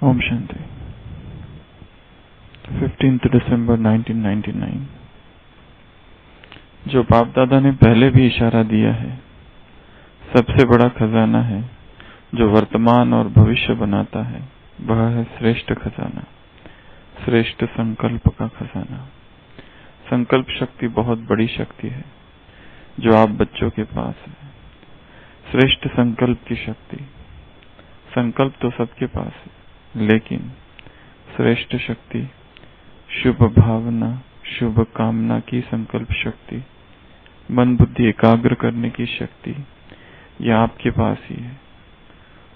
ओम शांति। 15 दिसंबर 1999। जो बाप दादा ने पहले भी इशारा दिया है, सबसे बड़ा खजाना है जो वर्तमान और भविष्य बनाता है, वह है श्रेष्ठ खजाना, श्रेष्ठ संकल्प का खजाना। संकल्प शक्ति बहुत बड़ी शक्ति है जो आप बच्चों के पास है। श्रेष्ठ संकल्प की शक्ति। संकल्प तो सबके पास है, लेकिन श्रेष्ठ शक्ति, शुभ भावना, शुभ कामना की संकल्प शक्ति, मन बुद्धि एकाग्र करने की शक्ति, यह आपके पास ही है।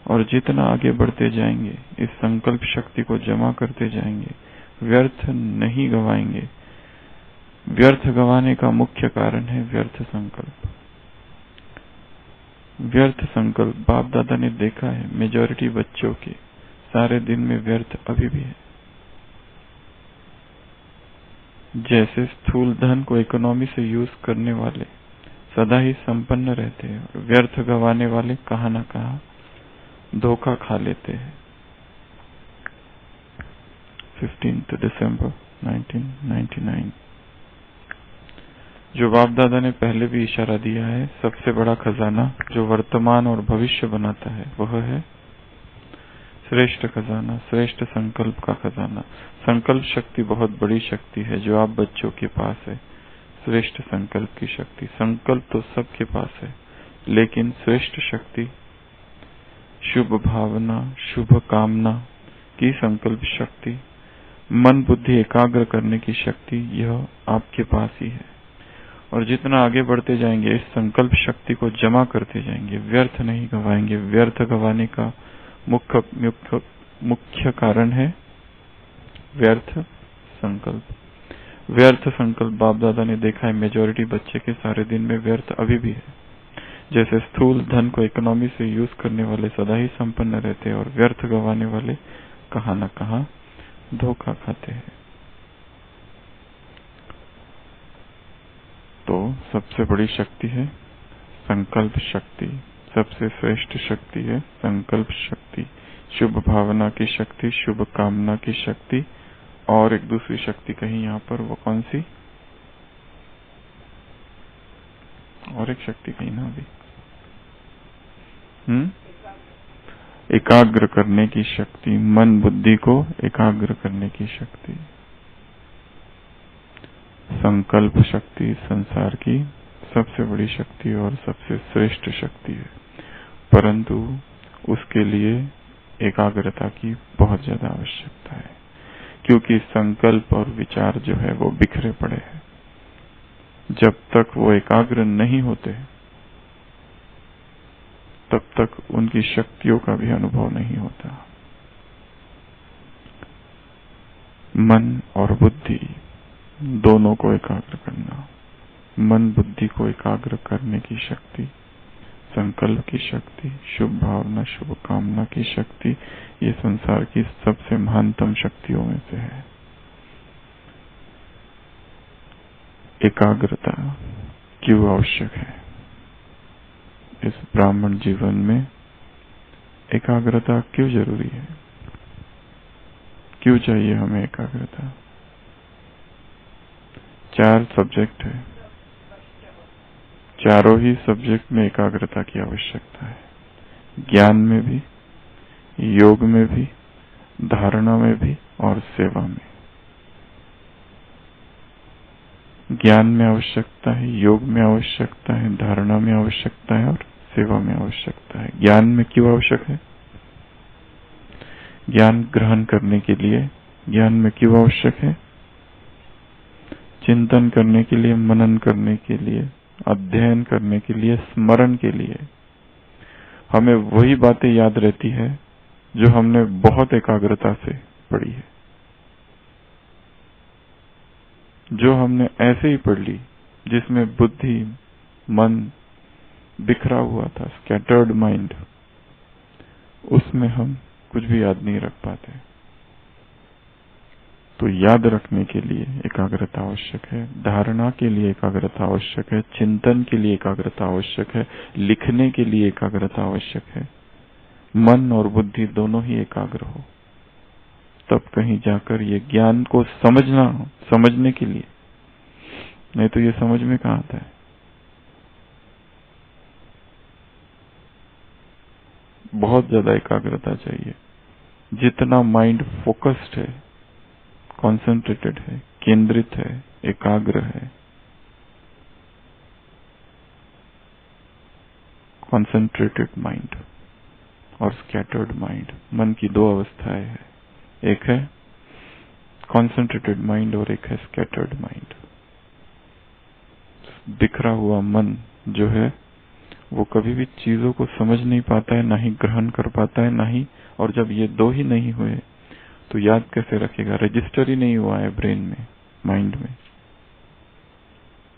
और जितना आगे बढ़ते जाएंगे, इस संकल्प शक्ति को जमा करते जाएंगे, व्यर्थ नहीं गवाएंगे। व्यर्थ गवाने का मुख्य कारण है व्यर्थ संकल्प। व्यर्थ संकल्प बाप दादा ने देखा है, मेजॉरिटी बच्चों के सारे दिन में व्यर्थ अभी भी है। जैसे स्थूल धन को इकोनॉमी से यूज करने वाले सदा ही संपन्न रहते हैं, और व्यर्थ गवाने वाले कहाँ न कहाँ धोखा खा लेते हैं। 15 दिसंबर 1999। जो बाप दादा ने पहले भी इशारा दिया है, सबसे बड़ा खजाना जो वर्तमान और भविष्य बनाता है, वह है श्रेष्ठ खजाना, श्रेष्ठ संकल्प का खजाना। संकल्प शक्ति बहुत बड़ी शक्ति है जो आप बच्चों के पास है। श्रेष्ठ संकल्प की शक्ति। संकल्प तो सबके पास है, लेकिन श्रेष्ठ शक्ति, शुभ भावना, शुभ कामना की संकल्प शक्ति, मन बुद्धि एकाग्र करने की शक्ति, यह आपके पास ही है। और जितना आगे बढ़ते जाएंगे, इस संकल्प शक्ति को जमा करते जाएंगे, व्यर्थ नहीं गवाएंगे। व्यर्थ गवाने का मुख्य कारण है व्यर्थ संकल्प। व्यर्थ संकल्प बाप दादा ने देखा है, मेजॉरिटी बच्चे के सारे दिन में व्यर्थ अभी भी है। जैसे स्थूल धन को इकोनॉमी से यूज करने वाले सदा ही संपन्न रहते हैं, और व्यर्थ गवाने वाले कहाँ न कहाँ धोखा खाते हैं। तो सबसे बड़ी शक्ति है संकल्प शक्ति। सबसे श्रेष्ठ शक्ति है संकल्प शक्ति, शुभ भावना की शक्ति, शुभ कामना की शक्ति। और एक दूसरी शक्ति कहीं यहाँ पर, वो कौन सी? और एक शक्ति कहीं ना अभी, एकाग्र करने की शक्ति, मन बुद्धि को एकाग्र करने की शक्ति। संकल्प शक्ति संसार की सबसे बड़ी शक्ति और सबसे श्रेष्ठ शक्ति है, परंतु उसके लिए एकाग्रता की बहुत ज्यादा आवश्यकता है, क्योंकि संकल्प और विचार जो है वो बिखरे पड़े हैं। जब तक वो एकाग्र नहीं होते, तब तक उनकी शक्तियों का भी अनुभव नहीं होता। मन और बुद्धि दोनों को एकाग्र करना, मन बुद्धि को एकाग्र करने की शक्ति, संकल्प की शक्ति, शुभ भावना, शुभ कामना की शक्ति, ये संसार की सबसे महानतम शक्तियों में से है। एकाग्रता क्यों आवश्यक है? इस ब्राह्मण जीवन में एकाग्रता क्यों जरूरी है? क्यों चाहिए हमें एकाग्रता? 4 सब्जेक्ट है, चारों ही सब्जेक्ट में एकाग्रता की आवश्यकता है। ज्ञान में भी, योग में भी, धारणा में भी और सेवा में। ज्ञान में आवश्यकता है, योग में आवश्यकता है, धारणा में आवश्यकता है और सेवा में आवश्यकता है। ज्ञान में क्यों आवश्यक है? ज्ञान ग्रहण करने के लिए। ज्ञान में क्यों आवश्यक है? चिंतन करने के लिए, मनन करने के लिए, अध्ययन करने के लिए, स्मरण के लिए। हमें वही बातें याद रहती है जो हमने बहुत एकाग्रता से पढ़ी है, जो हमने ऐसे ही पढ़ ली, जिसमें बुद्धि मन बिखरा हुआ था, स्कैटर्ड माइंड, उसमें हम कुछ भी याद नहीं रख पाते। तो याद रखने के लिए एकाग्रता आवश्यक है, धारणा के लिए एकाग्रता आवश्यक है, चिंतन के लिए एकाग्रता आवश्यक है, लिखने के लिए एकाग्रता आवश्यक है। मन और बुद्धि दोनों ही एकाग्र हो, तब कहीं जाकर ये ज्ञान को समझने के लिए, नहीं तो ये समझ में कहाँ आता है। बहुत ज्यादा एकाग्रता चाहिए। जितना माइंड फोकस्ड है, कॉन्सेंट्रेटेड है, केंद्रित है, एकाग्र है, कॉन्सेंट्रेटेड माइंड और स्कैटर्ड माइंड, मन की दो अवस्थाएं हैं। एक है कॉन्सेंट्रेटेड माइंड और एक है स्कैटर्ड माइंड। बिखरा हुआ मन जो है वो कभी भी चीजों को समझ नहीं पाता है, ना ही ग्रहण कर पाता है, ना ही, और जब ये दो ही नहीं हुए तो याद कैसे रखेगा? रजिस्टर ही नहीं हुआ है ब्रेन में, माइंड में।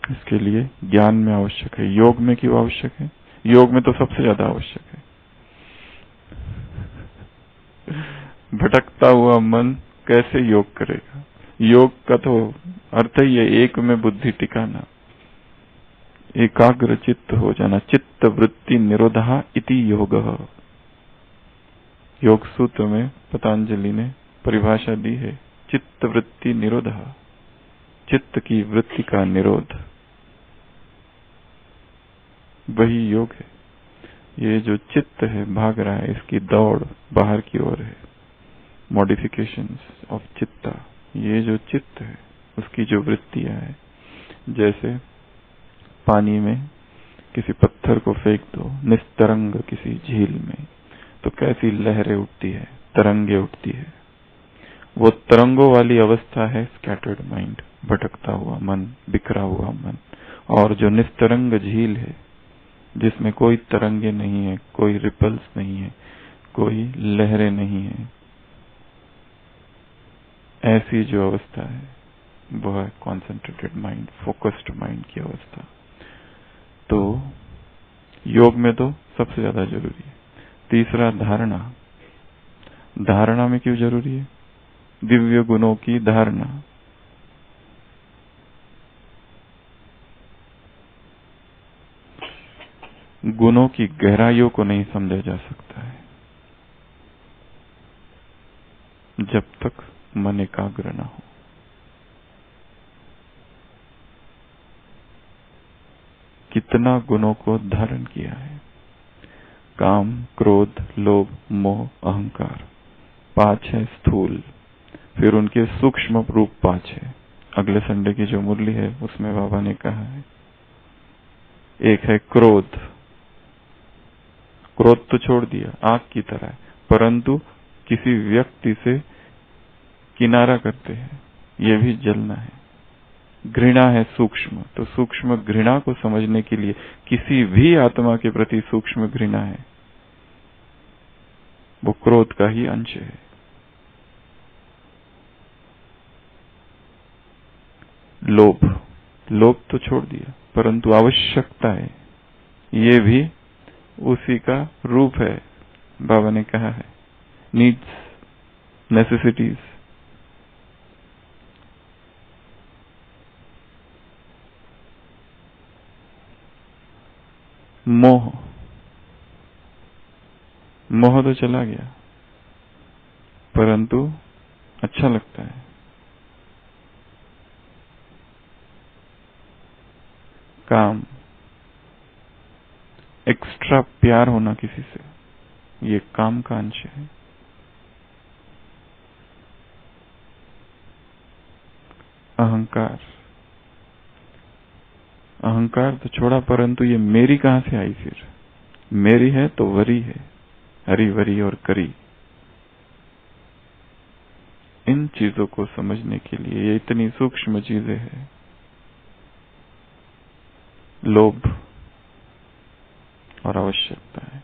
इसके लिए ज्ञान में आवश्यक है। योग में क्यों आवश्यक है? योग में तो सबसे ज्यादा आवश्यक है। भटकता हुआ मन कैसे योग करेगा? योग का तो अर्थ ही है एक में बुद्धि टिकाना, एकाग्र चित्त हो जाना। चित्त वृत्ति निरोधा इति योग। योग सूत्र में पतंजलि ने परिभाषा दी है, चित्त वृत्ति निरोधा, चित्त की वृत्ति का निरोध, वही योग है। ये जो चित्त है भाग रहा है, इसकी दौड़ बाहर की ओर है, मॉडिफिकेशंस ऑफ चित्ता। ये जो चित्त है उसकी जो वृत्तियां है, जैसे पानी में किसी पत्थर को फेंक दो निस्तरंग किसी झील में, तो कैसी लहरें उठती है, तरंगे उठती है। वो तरंगों वाली अवस्था है स्कैटर्ड माइंड, भटकता हुआ मन, बिखरा हुआ मन। और जो निस्तरंग झील है जिसमें कोई तरंगे नहीं है, कोई रिपल्स नहीं है, कोई लहरें नहीं है, ऐसी जो अवस्था है वो है कॉन्सेंट्रेटेड माइंड, फोकस्ड माइंड की अवस्था। तो योग में तो सबसे ज्यादा जरूरी है। तीसरा धारणा। धारणा में क्यों जरूरी है? दिव्य गुणों की धारणा। गुणों की गहराइयों को नहीं समझा जा सकता है जब तक मन एकाग्र न हो। कितना गुणों को धारण किया है? काम, क्रोध, लोभ, मोह, अहंकार, 5 है स्थूल। फिर उनके सूक्ष्म रूप 5 है। अगले संडे की जो मुरली है उसमें बाबा ने कहा है, एक है क्रोध। क्रोध तो छोड़ दिया, आग की तरह है, परंतु किसी व्यक्ति से किनारा करते हैं, यह भी जलना है। घृणा है सूक्ष्म, तो सूक्ष्म घृणा को समझने के लिए किसी भी आत्मा के प्रति सूक्ष्म घृणा है, वो क्रोध का ही अंश है। लोभ, लोभ तो छोड़ दिया, परंतु आवश्यकता है, ये भी उसी का रूप है। बाबा ने कहा है नीड्स, नेसेसिटीज। मोह, मोह तो चला गया, परंतु अच्छा लगता है। काम, एक्स्ट्रा प्यार होना किसी से, ये काम का अंश है। अहंकार, अहंकार तो छोड़ा, परंतु ये मेरी कहां से आई? फिर मेरी है तो वरी है, हरी वरी और करी। इन चीजों को समझने के लिए ये इतनी सूक्ष्म चीजें हैं। लोभ और आवश्यकता है,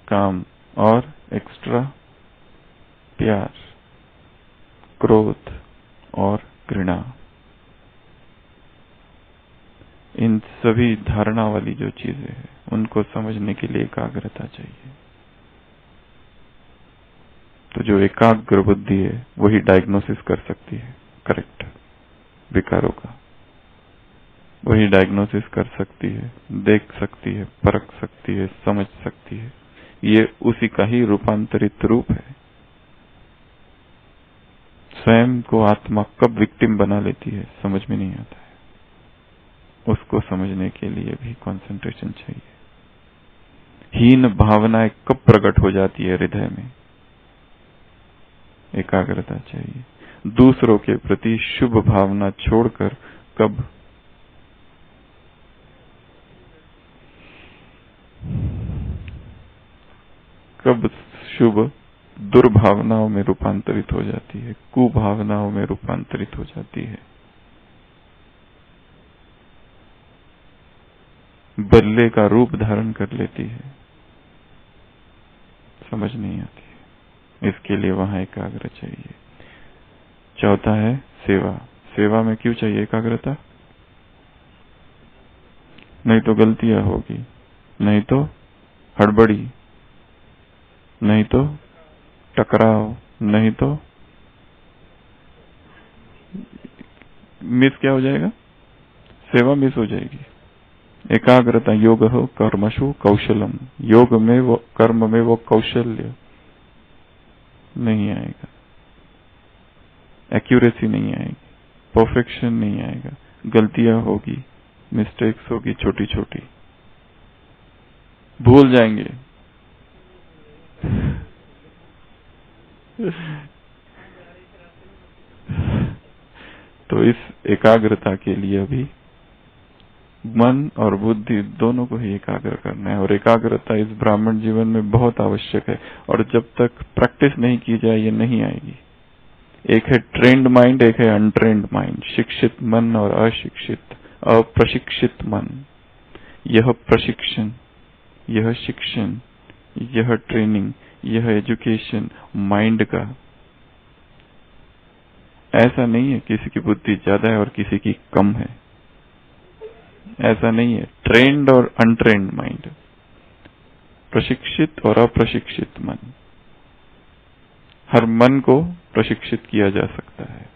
काम और एक्स्ट्रा प्यार, क्रोध और घृणा। इन सभी धारणा वाली जो चीजें हैं उनको समझने के लिए एकाग्रता चाहिए। तो जो एकाग्र बुद्धि है वही डायग्नोसिस कर सकती है करेक्ट विकारों का, वही डायग्नोसिस कर सकती है, देख सकती है, परख सकती है, समझ सकती है। ये उसी का ही रूपांतरित रूप है। स्वयं को आत्मा कब विक्टिम बना लेती है समझ में नहीं आता है। उसको समझने के लिए भी कंसंट्रेशन चाहिए। हीन भावनाएं कब प्रकट हो जाती है हृदय में, एकाग्रता चाहिए। दूसरों के प्रति शुभ भावना छोड़कर कब शुभ दुर्भावनाओं में रूपांतरित हो जाती है, कुभावनाओं में रूपांतरित हो जाती है, बल्ले का रूप धारण कर लेती है, समझ नहीं आती है। इसके लिए वहां एकाग्र चाहिए। चौथा है सेवा। सेवा में क्यों चाहिए एकाग्रता? नहीं तो गलतियां होगी, नहीं तो हड़बड़ी, नहीं तो टकराव, नहीं तो मिस क्या हो जाएगा, सेवा मिस हो जाएगी। एकाग्रता योग हो कर्मशु कौशलम, योग में वो कर्म में वो कौशल्य नहीं आएगा, एक्यूरेसी नहीं आएगी, परफेक्शन नहीं आएगा, गलतियां होगी, मिस्टेक्स होगी, छोटी छोटी भूल जाएंगे। तो इस एकाग्रता के लिए भी मन और बुद्धि दोनों को ही एकाग्र करना है, और एकाग्रता इस ब्राह्मण जीवन में बहुत आवश्यक है। और जब तक प्रैक्टिस नहीं की जाए ये नहीं आएगी। एक है ट्रेंड माइंड, एक है अनट्रेंड माइंड। शिक्षित मन और अप्रशिक्षित मन। यह प्रशिक्षण, यह शिक्षण, यह ट्रेनिंग, यह एजुकेशन माइंड का। ऐसा नहीं है किसी की बुद्धि ज्यादा है और किसी की कम है, ऐसा नहीं है। ट्रेंड और अनट्रेंड माइंड, प्रशिक्षित और अप्रशिक्षित मन, हर मन को प्रशिक्षित किया जा सकता है।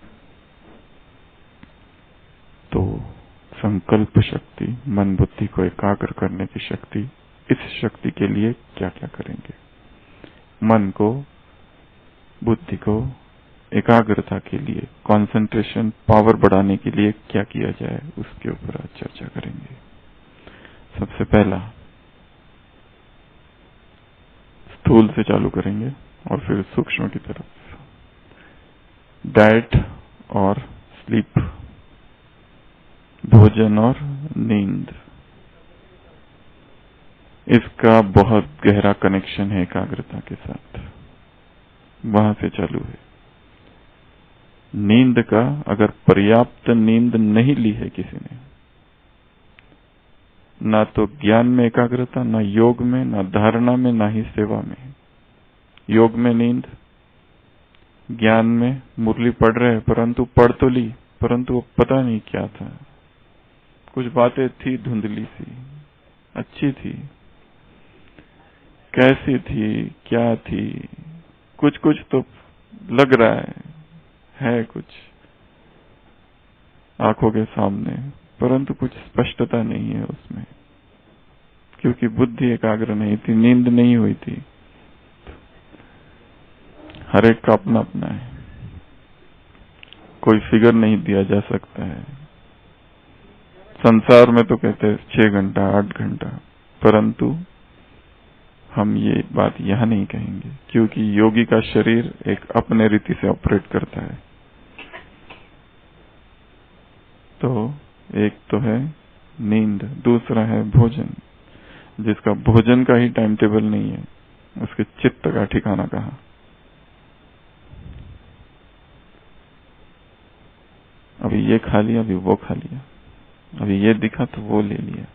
तो संकल्प शक्ति, मन बुद्धि को एकाग्र करने की शक्ति, इस शक्ति के लिए क्या क्या करेंगे? मन को, बुद्धि को एकाग्रता के लिए, कंसंट्रेशन पावर बढ़ाने के लिए क्या किया जाए, उसके ऊपर आज चर्चा करेंगे। सबसे पहला स्थूल से चालू करेंगे और फिर सूक्ष्म की तरफ। डाइट और स्लीप, भोजन और नींद, इसका बहुत गहरा कनेक्शन है एकाग्रता के साथ, वहां से चालू है। नींद का, अगर पर्याप्त नींद नहीं ली है किसी ने, ना तो ज्ञान में एकाग्रता, ना योग में, ना धारणा में, ना ही सेवा में। योग में नींद, ज्ञान में मुरली पढ़ रहे परंतु पढ़ तो ली, परंतु वो पता नहीं क्या था, कुछ बातें थी धुंधली सी, अच्छी थी, कैसी थी, क्या थी, कुछ कुछ तो लग रहा है कुछ आंखों के सामने, परंतु कुछ स्पष्टता नहीं है उसमें, क्योंकि बुद्धि एकाग्र नहीं थी, नींद नहीं हुई थी। हर एक का अपना अपना है, कोई फिगर नहीं दिया जा सकता है। संसार में तो कहते हैं 6 घंटा 8 घंटा, परंतु हम ये बात यहां नहीं कहेंगे, क्योंकि योगी का शरीर एक अपने रीति से ऑपरेट करता है। तो एक तो है नींद, दूसरा है भोजन, जिसका भोजन का ही टाइम टेबल नहीं है, उसके चित्त का ठिकाना कहाँ। अभी ये खा लिया, अभी वो खा लिया, अभी ये दिखा तो वो ले लिया,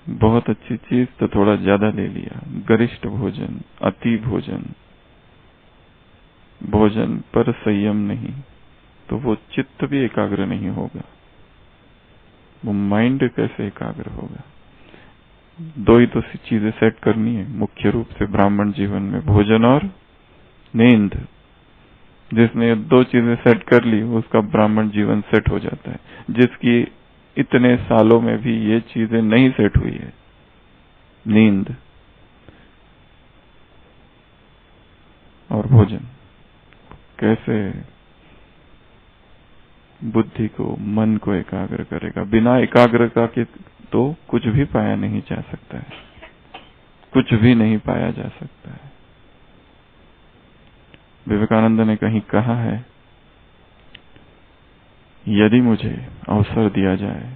बहुत अच्छी चीज तो थोड़ा ज्यादा ले लिया। गरिष्ठ भोजन, अति भोजन, भोजन पर संयम नहीं, तो वो चित्त भी एकाग्र नहीं होगा, वो माइंड कैसे एकाग्र होगा। दो ही तो चीजें सेट करनी है मुख्य रूप से ब्राह्मण जीवन में, भोजन और नींद। जिसने 2 चीजें सेट कर ली उसका ब्राह्मण जीवन सेट हो जाता है। जिसकी इतने सालों में भी ये चीजें नहीं सेट हुई है, नींद और भोजन, कैसे बुद्धि को, मन को एकाग्र करेगा। बिना एकाग्रता के तो कुछ भी पाया नहीं जा सकता है, कुछ भी नहीं पाया जा सकता है। विवेकानंद ने कहीं कहा है, यदि मुझे अवसर दिया जाए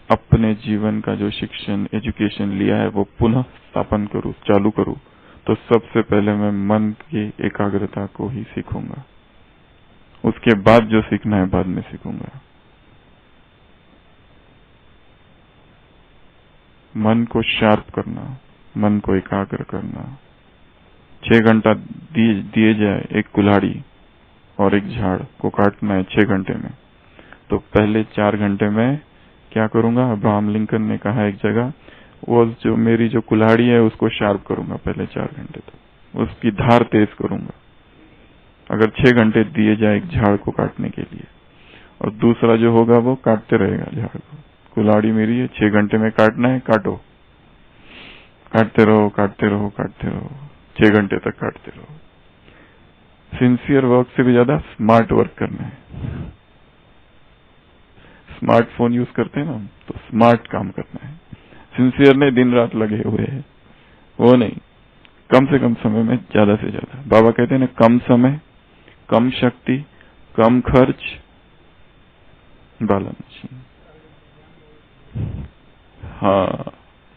अपने जीवन का जो शिक्षण, एजुकेशन लिया है वो पुनः स्थापन करूं, चालू करूं, तो सबसे पहले मैं मन की एकाग्रता को ही सीखूंगा। उसके बाद जो सीखना है बाद में सीखूंगा। मन को शार्प करना, मन को एकाग्र करना। 6 घंटा दिए जाए एक कुल्हाड़ी और एक झाड़ को काटना है 6 घंटे में, तो पहले 4 घंटे में क्या करूंगा? अब्राहम लिंकन ने कहा एक जगह, वो जो मेरी जो कुल्हाड़ी है उसको शार्प करूंगा पहले 4 घंटे तक, उसकी धार तेज करूंगा। अगर 6 घंटे दिए जाए एक झाड़ को काटने के लिए, और दूसरा जो होगा वो काटते रहेगा झाड़ को। कुल्हाड़ी मेरी है, 6 घंटे में काटना है, काटो, काटते रहो, काटते रहो, काटते रहो, 6 घंटे तक काटते रहो। सिंसियर वर्क से भी ज्यादा स्मार्ट वर्क करना है। स्मार्टफोन यूज करते हैं ना, तो स्मार्ट काम करना है। सिंसियर ने दिन रात लगे हुए हैं, वो नहीं, कम से कम समय में ज्यादा से ज्यादा। बाबा कहते हैं ना, कम समय, कम शक्ति, कम खर्च, बैलेंस। हाँ,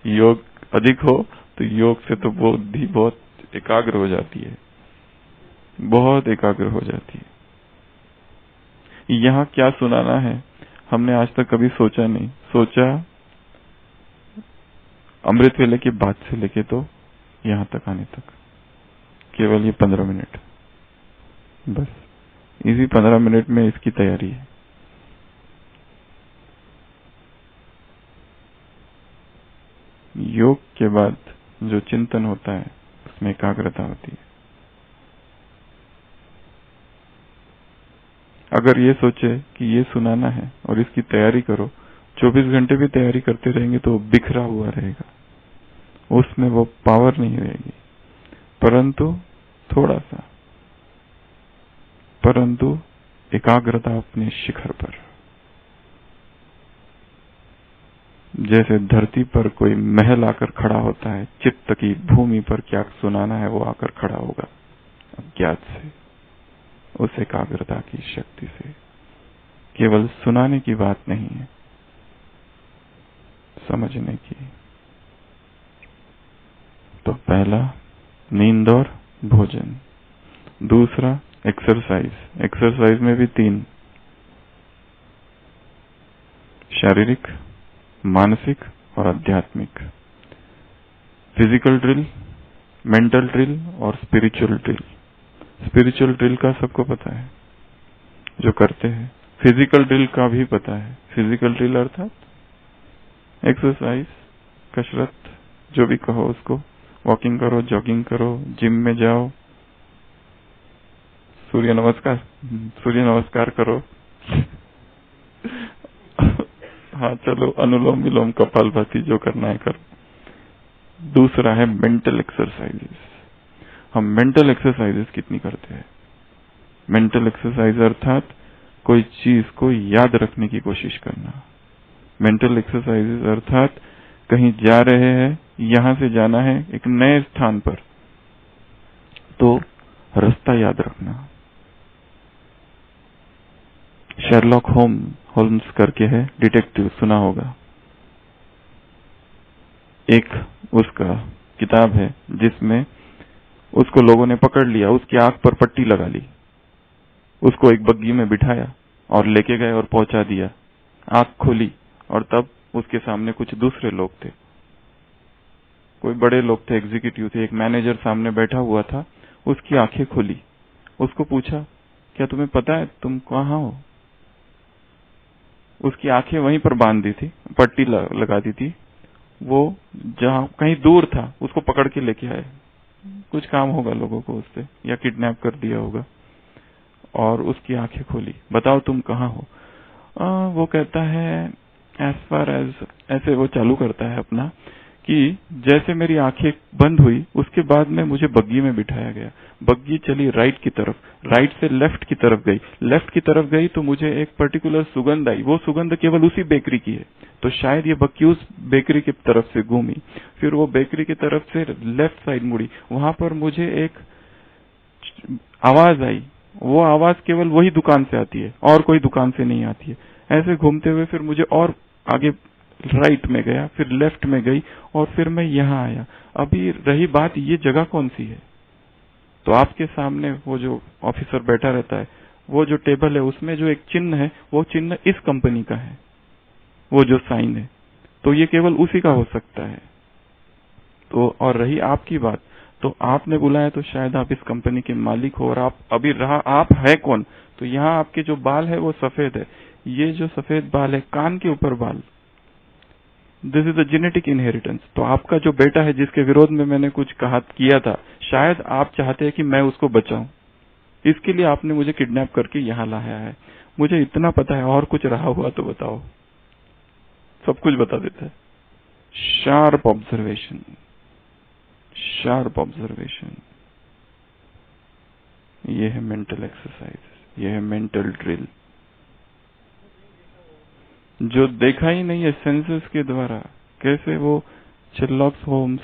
योग अधिक हो तो योग से तो बुद्धि बहुत एकाग्र हो जाती है, बहुत एकाग्र हो जाती है। यहाँ क्या सुनाना है हमने आज तक कभी सोचा नहीं। सोचा अमृत वेले की बात से लेके तो यहाँ तक आने तक केवल ये 15 मिनट, बस इसी 15 मिनट में इसकी तैयारी है। योग के बाद जो चिंतन होता है उसमें एकाग्रता होती है। अगर ये सोचे कि ये सुनाना है और इसकी तैयारी करो, 24 घंटे भी तैयारी करते रहेंगे तो बिखरा हुआ रहेगा, उसमें वो पावर नहीं रहेगी। परंतु थोड़ा सा, परंतु एकाग्रता अपने शिखर पर, जैसे धरती पर कोई महल आकर खड़ा होता है, चित्त की भूमि पर क्या सुनाना है वो आकर खड़ा होगा अज्ञात से, उस एकाग्रता की शक्ति से। केवल सुनाने की बात नहीं है, समझने की। तो पहला नींद और भोजन, दूसरा एक्सरसाइज। एक्सरसाइज में भी 3, शारीरिक, मानसिक और आध्यात्मिक। फिजिकल ड्रिल, मेंटल ड्रिल और स्पिरिचुअल ड्रिल। स्पिरिचुअल ड्रिल का सबको पता है जो करते हैं, फिजिकल ड्रिल का भी पता है। फिजिकल ड्रिल अर्थात एक्सरसाइज, कसरत, जो भी कहो उसको। वॉकिंग करो, जॉगिंग करो, जिम में जाओ, सूर्य नमस्कार करो। हाँ चलो, अनुलोम विलोम, कपालभाति, जो करना है करो। दूसरा है मेंटल एक्सरसाइजेस। हम मेंटल एक्सरसाइजेस कितनी करते हैं? मेंटल एक्सरसाइज अर्थात कोई चीज को याद रखने की कोशिश करना। मेंटल एक्सरसाइजेस अर्थात कहीं जा रहे हैं, यहां से जाना है एक नए स्थान पर, तो रास्ता याद रखना। शेरलॉक होम्स करके है डिटेक्टिव, सुना होगा। एक उसका किताब है जिसमें उसको लोगों ने पकड़ लिया, उसकी आंख पर पट्टी लगा ली, उसको एक बग्गी में बिठाया और लेके गए और पहुंचा दिया। आंख खोली और तब उसके सामने कुछ दूसरे लोग थे, कोई बड़े लोग थे, एग्जीक्यूटिव थे। एक मैनेजर सामने बैठा हुआ था, उसकी आंखें खोली, उसको पूछा, क्या तुम्हें पता है तुम कहाँ हो? उसकी आंखें वहीं पर बांध दी थी, पट्टी लगा दी थी। वो जहां कहीं दूर था, उसको पकड़ के लेके आए। कुछ काम होगा लोगों को उससे, या किडनैप कर दिया होगा। और उसकी आंखें खोली, बताओ तुम कहाँ हो? वो कहता है एज फार एज, ऐसे वो चालू करता है अपना कि जैसे मेरी आंखें बंद हुई उसके बाद में मुझे बग्गी में बिठाया गया। बग्गी चली राइट की तरफ, राइट से लेफ्ट की तरफ गई, लेफ्ट की तरफ गई तो मुझे एक पर्टिकुलर सुगंध आई। वो सुगंध केवल उसी बेकरी की है, तो शायद ये बग्गी उस बेकरी की तरफ से घूमी। फिर वो बेकरी की तरफ से लेफ्ट साइड मुड़ी, वहां पर मुझे एक आवाज आई। वो आवाज केवल वही दुकान से आती है और कोई दुकान से नहीं आती है। ऐसे घूमते हुए फिर मुझे और आगे राइट में गया, फिर लेफ्ट में गई और फिर मैं यहाँ आया। अभी रही बात ये जगह कौन सी है, तो आपके सामने वो जो ऑफिसर बैठा रहता है, वो जो टेबल है उसमें जो एक चिन्ह है, वो चिन्ह इस कंपनी का है, वो जो साइन है, तो ये केवल उसी का हो सकता है। तो और रही आपकी बात, तो आपने बुलाया तो शायद आप इस कंपनी के मालिक हो, और आप अभी रहा आप है कौन, तो यहाँ आपके जो बाल है वो सफेद है। ये जो सफेद बाल है, कान के ऊपर बाल, this is a genetic inheritance. तो आपका जो बेटा है जिसके विरोध में मैंने कुछ किया था, शायद आप चाहते हैं कि मैं उसको बचाऊं, इसके लिए आपने मुझे किडनैप करके यहाँ लाया है। मुझे इतना पता है, और कुछ रहा हुआ तो बताओ, सब कुछ बता देता है। शार्प ऑब्जर्वेशन, शार्प ऑब्जर्वेशन, ये है मेंटल एक्सरसाइज, ये है मेंटल ड्रिल। जो देखा ही नहीं है सेंसेस के द्वारा, कैसे वो शेरलॉक होम्स,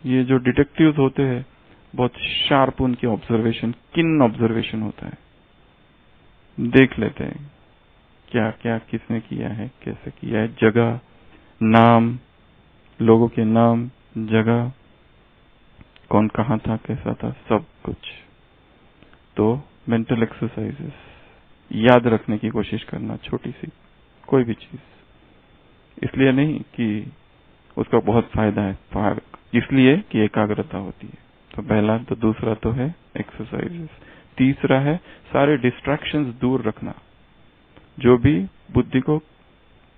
ये जो डिटेक्टिव्स होते हैं, बहुत शार्प उनकी ऑब्जर्वेशन, किन ऑब्जर्वेशन होता है, देख लेते हैं क्या क्या किसने किया है, कैसे किया है, जगह, नाम, लोगों के नाम, जगह, कौन कहाँ था, कैसा था, सब कुछ। तो मेंटल एक्सरसाइजेस, याद रखने की कोशिश करना, छोटी सी कोई भी चीज, इसलिए नहीं कि उसका बहुत फायदा है, इसलिए कि एकाग्रता होती है। तो पहला, तो दूसरा तो है एक्सरसाइजेस, तीसरा है सारे डिस्ट्रैक्शंस दूर रखना, जो भी बुद्धि को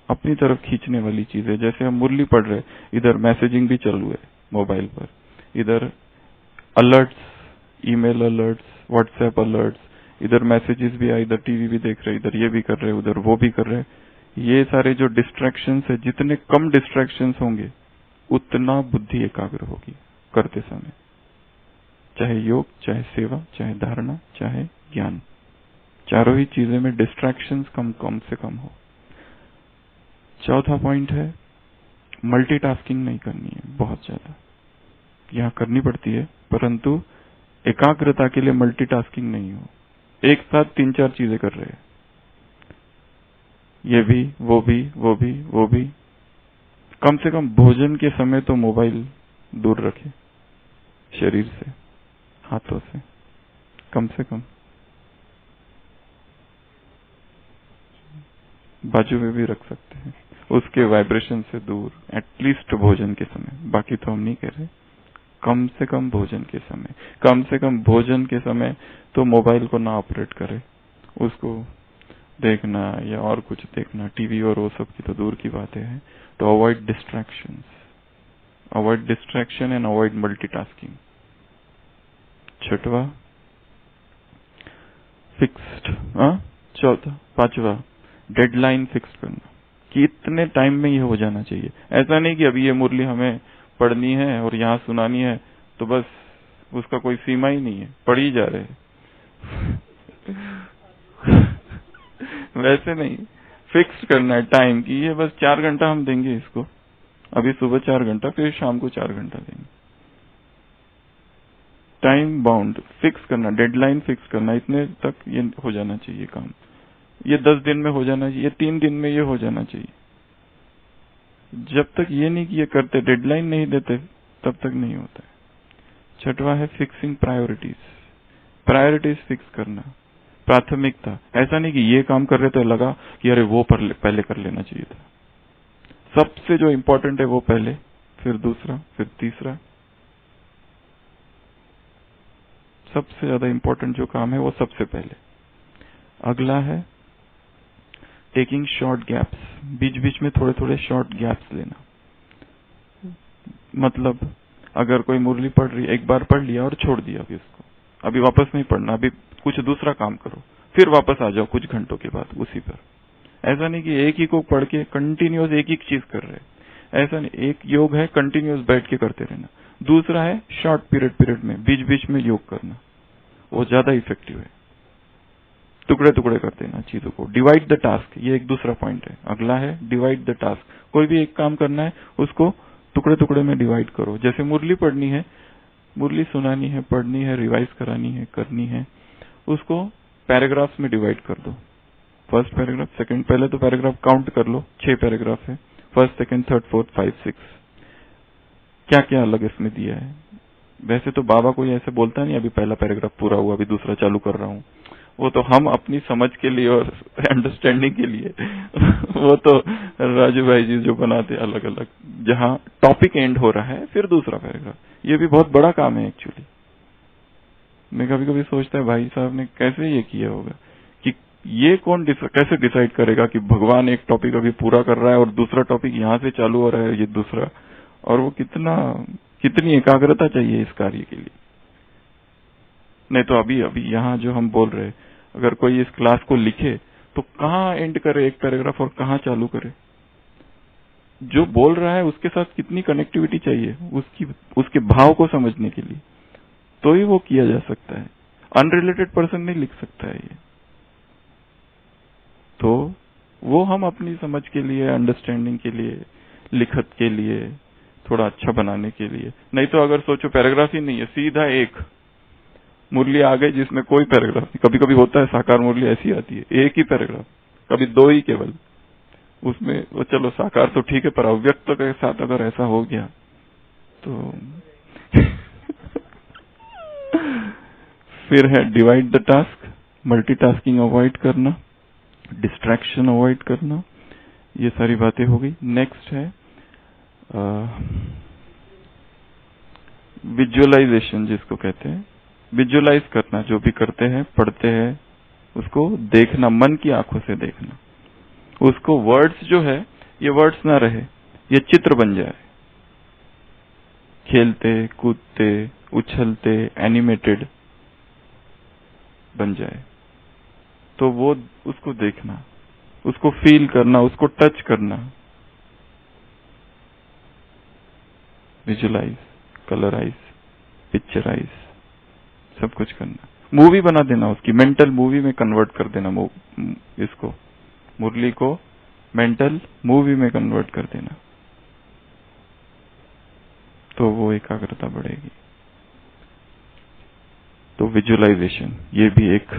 अपनी तरफ खींचने वाली चीज है। जैसे हम मुरली पढ़ रहे, इधर मैसेजिंग भी चल रही है मोबाइल पर, इधर alerts, email alerts, WhatsApp alerts, इधर मैसेजेस भी आए, इधर टीवी भी देख रहे, इधर ये भी कर रहे, उधर वो भी कर रहे। ये सारे जो डिस्ट्रैक्शंस है, जितने कम डिस्ट्रैक्शंस होंगे उतना बुद्धि एकाग्र होगी करते समय, चाहे योग, चाहे सेवा, चाहे धारणा, चाहे ज्ञान, चारों ही चीजें में डिस्ट्रैक्शंस कम से कम हो। चौथा पॉइंट है मल्टीटास्किंग नहीं करनी है बहुत ज्यादा, यहाँ करनी पड़ती है, परंतु एकाग्रता के लिए मल्टीटास्किंग नहीं हो, एक साथ 3-4 चीजें कर रहे हैं, ये भी वो भी वो भी वो भी। कम से कम भोजन के समय तो मोबाइल दूर रखें शरीर से, हाथों से, कम से कम बाजू में भी रख सकते हैं, उसके वाइब्रेशन से दूर, एटलीस्ट भोजन के समय। बाकी तो हम नहीं कह रहे, कम से कम भोजन के समय, कम से कम भोजन के समय तो मोबाइल को ना ऑपरेट करे, उसको देखना या और कुछ देखना, टीवी और वो सब की तो दूर की बातें हैं। तो avoid distractions, avoid distraction and avoid multitasking. छठवा फिक्स्ड, चौथा, पांचवा डेडलाइन फिक्स करना कि इतने टाइम में ये हो जाना चाहिए। ऐसा नहीं कि अभी ये मुरली हमें पढ़नी है और यहाँ सुनानी है तो बस उसका कोई सीमा ही नहीं है, पढ़ ही जा रहे वैसे नहीं, फिक्स करना है टाइम कि ये बस 4 घंटा हम देंगे इसको, अभी सुबह 4 घंटा, फिर शाम को 4 घंटा देंगे। टाइम बाउंड फिक्स करना, डेडलाइन फिक्स करना, इतने तक ये हो जाना चाहिए काम, ये 10 दिन में हो जाना चाहिए, 3 दिन में ये हो जाना चाहिए। जब तक ये नहीं कि ये करते, डेडलाइन नहीं देते, तब तक नहीं होता है। छठवा है फिक्सिंग प्रायोरिटीज, प्रायोरिटीज फिक्स करना, प्राथमिकता। ऐसा नहीं कि ये काम कर रहे तो लगा कि अरे वो पहले कर लेना चाहिए था। सबसे जो इंपॉर्टेंट है वो पहले, फिर दूसरा, फिर तीसरा। सबसे ज्यादा इंपॉर्टेंट जो काम है वो सबसे पहले। अगला है टेकिंग शॉर्ट गैप्स, बीच बीच में थोड़े थोड़े शॉर्ट गैप्स लेना। मतलब अगर कोई मुरली पढ़ रही, एक बार पढ़ लिया और छोड़ दिया, अभी उसको अभी वापस नहीं पढ़ना, अभी कुछ दूसरा काम करो, फिर वापस आ जाओ कुछ घंटों के बाद उसी पर। ऐसा नहीं कि एक ही को पढ़ के कंटिन्यूअस एक ही चीज कर रहे, ऐसा नहीं, एक योग है कंटिन्यूस बैठ के करते रहना, दूसरा है शॉर्ट पीरियड में बीच बीच में योग करना, वो ज्यादा इफेक्टिव है। टुकड़े टुकड़े कर देना चीजों को, डिवाइड द टास्क, ये एक दूसरा पॉइंट है। अगला है डिवाइड द टास्क, कोई भी एक काम करना है उसको टुकड़े टुकड़े में डिवाइड करो। जैसे मुरली पढ़नी है, मुरली सुनानी है, पढ़नी है, रिवाइज करानी है, करनी है, उसको पैराग्राफ्स में डिवाइड कर दो। फर्स्ट पैराग्राफ, सेकंड, पहले तो पैराग्राफ काउंट कर लो, 6 पैराग्राफ है, फर्स्ट, सेकंड, थर्ड, फोर्थ, 5, 6, क्या क्या अलग इसमें दिया है। वैसे तो बाबा कोई ऐसे बोलता नहीं अभी पहला पैराग्राफ पूरा हुआ अभी दूसरा चालू कर रहा हूँ, वो तो हम अपनी समझ के लिए और अंडरस्टैंडिंग के लिए वो तो राजू भाई जी जो बनाते अलग अलग, जहाँ टॉपिक एंड हो रहा है फिर दूसरा पैराग्राफ, ये भी बहुत बड़ा काम है एक्चुअली। मैं कभी कभी सोचता है भाई साहब ने कैसे ये किया होगा, कि ये कौन कैसे डिसाइड करेगा कि भगवान एक टॉपिक अभी पूरा कर रहा है और दूसरा टॉपिक यहाँ से चालू हो रहा है, ये दूसरा, और वो कितनी एकाग्रता चाहिए इस कार्य के लिए। नहीं तो अभी यहाँ जो हम बोल रहे, अगर कोई इस क्लास को लिखे तो कहाँ एंड करे एक पैराग्राफ और कहाँ चालू करे, जो बोल रहा है उसके साथ कितनी कनेक्टिविटी चाहिए उसके भाव को समझने के लिए, तो ही वो किया जा सकता है। अनरिलेटेड पर्सन नहीं लिख सकता है ये, तो वो हम अपनी समझ के लिए, अंडरस्टैंडिंग के लिए, लिखत के लिए, थोड़ा अच्छा बनाने के लिए। नहीं तो अगर सोचो पैराग्राफ ही नहीं है, सीधा एक मुरली आ गई जिसमें कोई पैराग्राफ नहीं, कभी कभी होता है साकार मुरली ऐसी आती है, एक ही पैराग्राफ, कभी 2 ही केवल, उसमें वो चलो साकार तो ठीक है, पर अव्यक्त के साथ अगर ऐसा हो गया तो फिर है divide the task, multitasking avoid करना, डिस्ट्रैक्शन अवॉइड करना, ये सारी बातें हो गई। नेक्स्ट है विजुअलाइजेशन, जिसको कहते हैं विजुअलाइज करना, जो भी करते हैं पढ़ते हैं उसको देखना, मन की आंखों से देखना, उसको वर्ड्स जो है ये वर्ड्स ना रहे, ये चित्र बन जाए, खेलते कूदते उछलते एनिमेटेड बन जाए, तो वो उसको देखना, उसको फील करना, उसको टच करना, विजुअलाइज, कलराइज, पिक्चराइज, सब कुछ करना, मूवी बना देना, उसकी मेंटल मूवी में कन्वर्ट कर देना, इसको मुरली को मेंटल मूवी में कन्वर्ट कर देना, तो वो एकाग्रता बढ़ेगी। तो विजुअलाइजेशन ये भी एक।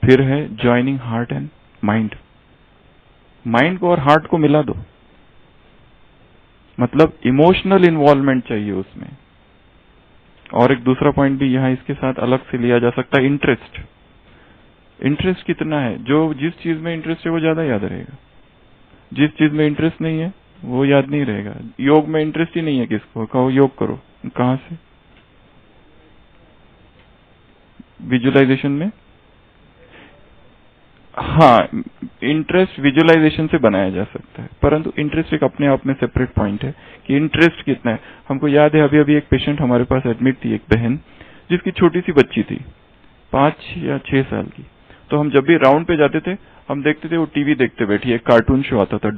फिर है joining heart and mind, mind को और हार्ट को मिला दो, मतलब इमोशनल इन्वॉल्वमेंट चाहिए उसमें। और एक दूसरा पॉइंट भी यहाँ इसके साथ अलग से लिया जा सकता है, इंटरेस्ट। इंटरेस्ट कितना है, जो जिस चीज में इंटरेस्ट है वो ज्यादा याद रहेगा, जिस चीज में इंटरेस्ट नहीं है वो याद नहीं रहेगा। योग में इंटरेस्ट ही नहीं है, किसको कहो योग करो, कहां से? विजुअलाइजेशन में हाँ, इंटरेस्ट विजुअलाइजेशन से बनाया जा सकता है, परंतु इंटरेस्ट एक अपने आप में सेपरेट पॉइंट है कि इंटरेस्ट कितना है। हमको याद है अभी एक पेशेंट हमारे पास एडमिट थी, एक बहन जिसकी छोटी सी बच्ची थी 5 या 6 साल की। तो हम जब भी राउंड पे जाते थे हम देखते थे वो टीवी देखते बैठी, एक कार्टून शो आता था,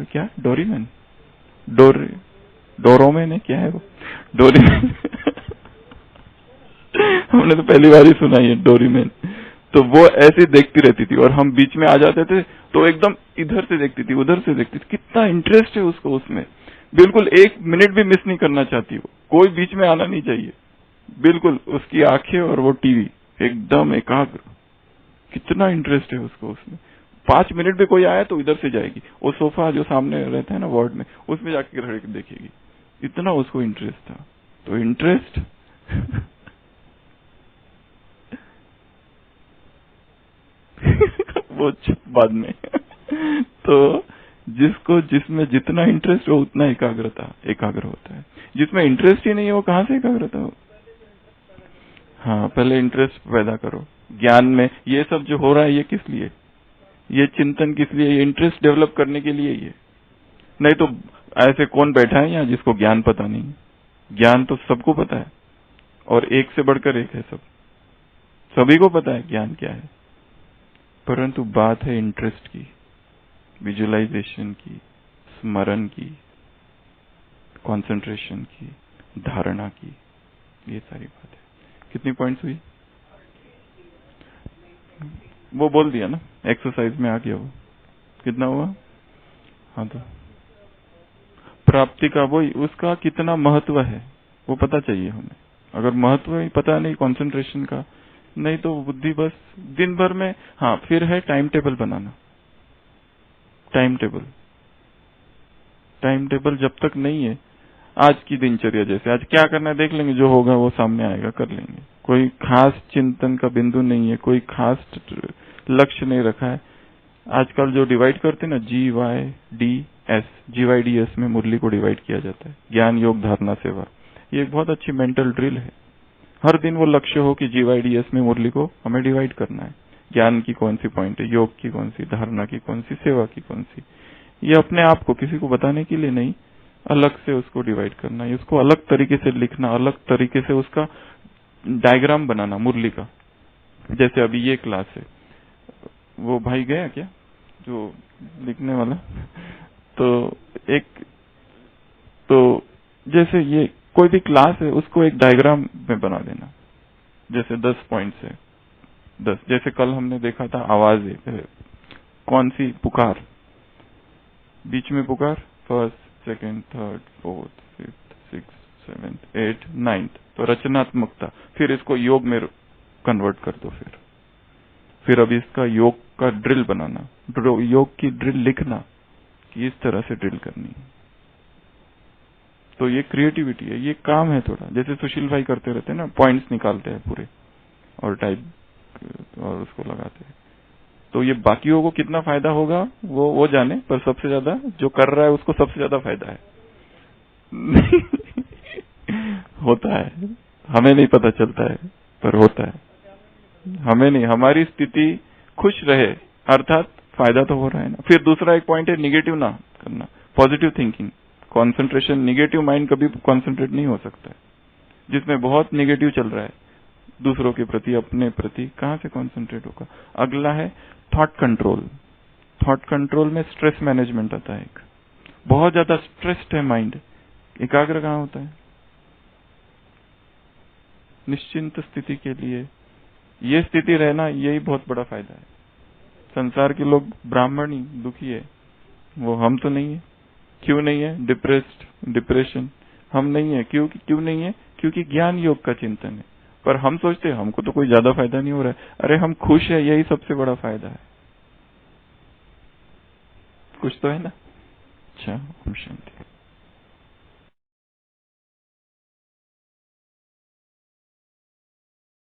क्या डोरीमैन, डोरोमैन है, क्या है वो, डोरीमैन हमने तो पहली बार ही सुना है डोरीमैन। तो वो ऐसे देखती रहती थी और हम बीच में आ जाते थे तो एकदम इधर से देखती थी उधर से देखती थी, कितना इंटरेस्ट है उसको उसमें, बिल्कुल 1 मिनट भी मिस नहीं करना चाहती वो, कोई बीच में आना नहीं चाहिए, बिल्कुल उसकी आंखें और वो टीवी एकदम एकाग्र, कितना इंटरेस्ट है उसको उसमें। 5 मिनट भी कोई आया तो इधर से जाएगी, वो सोफा जो सामने रहता है ना वार्ड में, उसमें जाके खड़े देखेगी, इतना उसको इंटरेस्ट था। तो इंटरेस्ट वो बाद में तो जिसमें जितना इंटरेस्ट हो उतना एकाग्र होता है, जिसमें इंटरेस्ट ही नहीं है वो कहां से एकाग्रता हो। हाँ, पहले इंटरेस्ट पैदा करो ज्ञान में, ये सब जो हो रहा है ये किस लिए, ये चिंतन किस लिए, ये इंटरेस्ट डेवलप करने के लिए ये। नहीं तो ऐसे कौन बैठा है यहाँ जिसको ज्ञान पता नहीं, ज्ञान तो सबको पता है और एक से बढ़कर एक है, सभी को पता है ज्ञान क्या है, परंतु बात है इंटरेस्ट की, विजुअलाइजेशन की, स्मरण की, कंसंट्रेशन की, धारणा की, ये सारी बात है। कितनी पॉइंट्स हुई? वो बोल दिया ना, एक्सरसाइज में आ गया वो। कितना हुआ? हाँ, तो प्राप्ति का वही, उसका कितना महत्व है वो पता चाहिए हमें। अगर महत्व ही पता नहीं कंसंट्रेशन का, नहीं तो बुद्धि बस दिन भर में। हाँ, फिर है टाइम टेबल बनाना। टाइम टेबल जब तक नहीं है, आज की दिनचर्या जैसे आज क्या करना है देख लेंगे, जो होगा वो सामने आएगा, कर लेंगे। कोई खास चिंतन का बिंदु नहीं है, कोई खास लक्ष्य नहीं रखा है। आजकल जो डिवाइड करते हैं ना, GYDS, GYDS में मुरली को डिवाइड किया जाता है, ज्ञान योग धारणा सेवा। ये एक बहुत अच्छी मेंटल ड्रिल है। हर दिन वो लक्ष्य हो कि GYDS में मुरली को हमें डिवाइड करना है। ज्ञान की कौन सी पॉइंट है, योग की कौन सी, धारणा की कौन सी, सेवा की कौन सी। ये अपने आप को किसी को बताने के लिए नहीं, अलग से उसको डिवाइड करना है, उसको अलग तरीके से लिखना, अलग तरीके से उसका डायग्राम बनाना मुरली का। जैसे अभी ये क्लास है, वो भाई गया क्या जो लिखने वाला? तो जैसे ये कोई भी क्लास है, उसको एक डायग्राम में बना देना। जैसे 10 पॉइंट्स है, 10। जैसे कल हमने देखा था आवाज कौन सी, पुकार, बीच में पुकार, first, second, third, fourth, fifth, six, seventh, 8, 9। तो रचनात्मकता। फिर इसको योग में कन्वर्ट कर दो। फिर अब इसका योग का ड्रिल बनाना, योग की ड्रिल लिखना कि इस तरह से ड्रिल करनी है। तो ये क्रिएटिविटी है, ये काम है थोड़ा। जैसे सुशील भाई करते रहते हैं ना, पॉइंट्स निकालते हैं पूरे और टाइप और उसको लगाते हैं। तो ये बाकियों को कितना फायदा होगा वो जाने, पर सबसे ज्यादा जो कर रहा है उसको सबसे ज्यादा फायदा है। होता है, हमें नहीं पता चलता है, पर होता है। हमें नहीं, हमारी स्थिति खुश रहे, अर्थात फायदा तो हो रहा है ना। फिर दूसरा एक पॉइंट है, निगेटिव ना करना, positive thinking, concentration. Negative mind कभी कंसंट्रेट नहीं हो सकता है। जिसमें बहुत निगेटिव चल रहा है दूसरों के प्रति, अपने प्रति, कहां से कंसंट्रेट होगा? अगला है थॉट कंट्रोल। थॉट कंट्रोल में स्ट्रेस मैनेजमेंट आता है। एक बहुत ज्यादा स्ट्रेस्ड है माइंड, एकाग्र कहां होता है? निश्चिंत स्थिति के लिए ये स्थिति रहना, यही बहुत बड़ा फायदा है। संसार के लोग ब्राह्मण ही दुखी है, वो हम तो नहीं है। क्यों नहीं है? डिप्रेशन हम नहीं है। क्यों नहीं है? क्योंकि ज्ञान योग का चिंतन है। पर हम सोचते हैं हमको तो कोई ज्यादा फायदा नहीं हो रहा है। अरे हम खुश है, यही सबसे बड़ा फायदा है। कुछ तो है ना। अच्छा, ओम शांति।